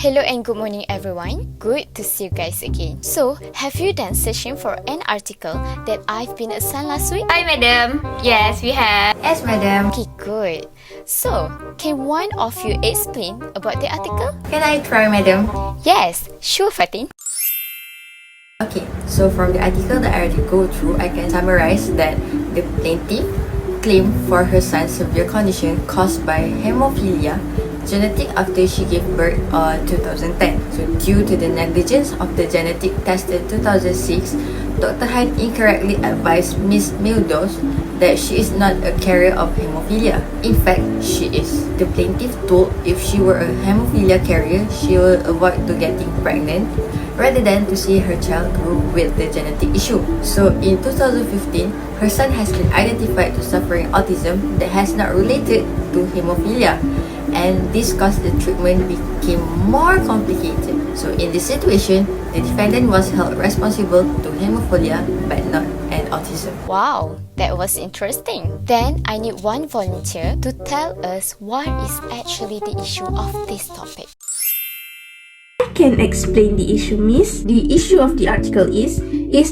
Hello and good morning everyone. Good to see you guys again. So, have you done searching for an article that I've been assigned last week? Hi, madam. Yes, we have. Yes, madam. Okay, good. So, can one of you explain about the article? Can I try, madam? Yes, sure, Fatin. Okay, so from the article that I already go through, I can summarize that the plaintiff claimed for her son's severe condition caused by hemophilia genetic after she gave birth on 2010. So due to the negligence of the genetic test in 2006, Dr. Han incorrectly advised Ms. Mildos that she is not a carrier of hemophilia. In fact, she is. The plaintiff told if she were a hemophilia carrier, she will avoid to getting pregnant rather than to see her child grow with the genetic issue. So in 2015, her son has been identified to suffering autism that has not related to hemophilia, and this caused the treatment became more complicated. So in this situation, the defendant was held responsible to hemophilia but not an autism. Wow, that was interesting. Then I need one volunteer to tell us what is actually the issue of this topic. I can explain the issue, miss. The issue of the article is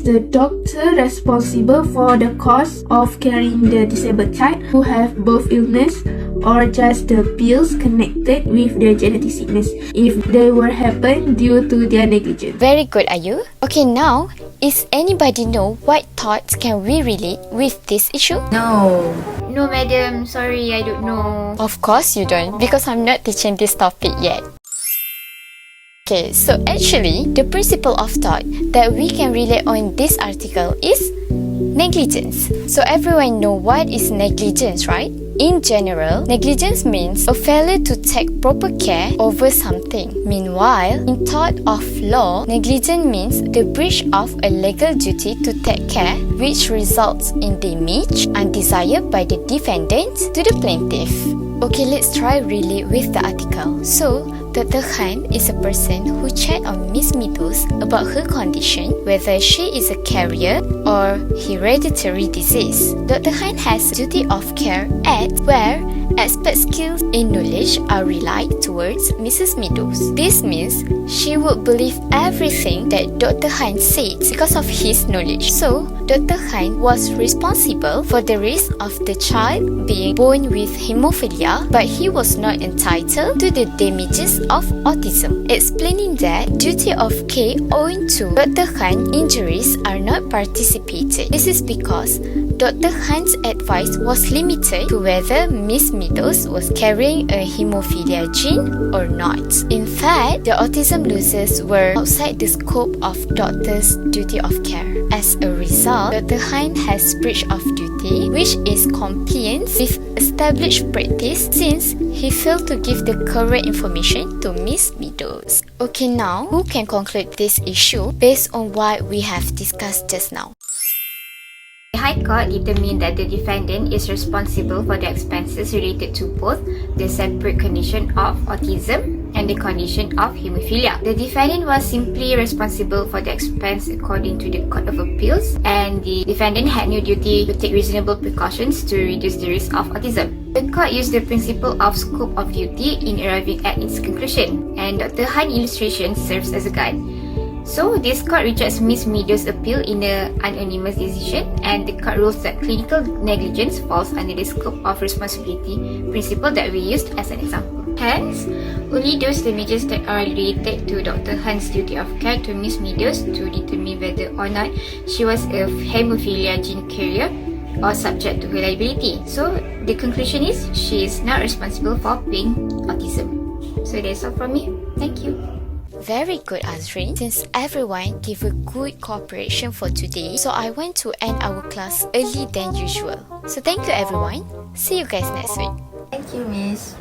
the doctor responsible for the cause of carrying the disabled child who have both illness or just the pills connected with the genetic sickness if they were happen due to their negligence? Very good, Ayu. Okay, now, is anybody know what thoughts can we relate with this issue? No. No, madam. Sorry, I don't know. Of course you don't, because I'm not teaching this topic yet. Okay, so actually, the principle of thought that we can relate on this article is negligence. So everyone know what is negligence, right? In general, negligence means a failure to take proper care over something. Meanwhile, in thought of law, negligence means the breach of a legal duty to take care, which results in damage undesired by the defendant to the plaintiff. Okay, let's try relate with the article. So, Dr. Han is a person who checked on Miss Meadows about her condition, whether she is a carrier or hereditary disease. Dr. Han has duty of care at where expert skills and knowledge are relied towards Mrs. Meadows. This means she would believe everything that Dr. Han said because of his knowledge. So, Dr. Han was responsible for the risk of the child being born with hemophilia, but he was not entitled to the damages of autism, explaining that duty of care owing to Dr. Han injuries are not participated. This is because Dr. Han's advice was limited to whether Miss Meadows was carrying a hemophilia gene or not. In fact, the autism losers were outside the scope of doctor's duty of care. As a result, Dr. Han has breach of duty, which is compliance with established practice since he failed to give the correct information to Miss Meadows. Okay, now, who can conclude this issue based on what we have discussed just now? The High Court determined that the defendant is responsible for the expenses related to both the separate condition of autism and the condition of hemophilia. The defendant was simply responsible for the expense according to the Court of Appeals, and the defendant had no duty to take reasonable precautions to reduce the risk of autism. The court used the principle of scope of duty in arriving at its conclusion, and Dr. Han illustration serves as a guide. So, this court rejects Ms. Meadows' appeal in the unanimous decision, and the court rules that clinical negligence falls under the scope of responsibility principle that we used as an example. Hence, only those damages that are related to Dr. Han's duty of care to Ms. Meadows to determine whether or not she was a hemophilia gene carrier or subject to her liability. So, the conclusion is she is not responsible for paying autism. So, that's all from me. Thank you. Very good, Azrin. Since everyone gave a good cooperation for today, so I want to end our class early than usual. So thank you everyone. See you guys next week. Thank you, miss.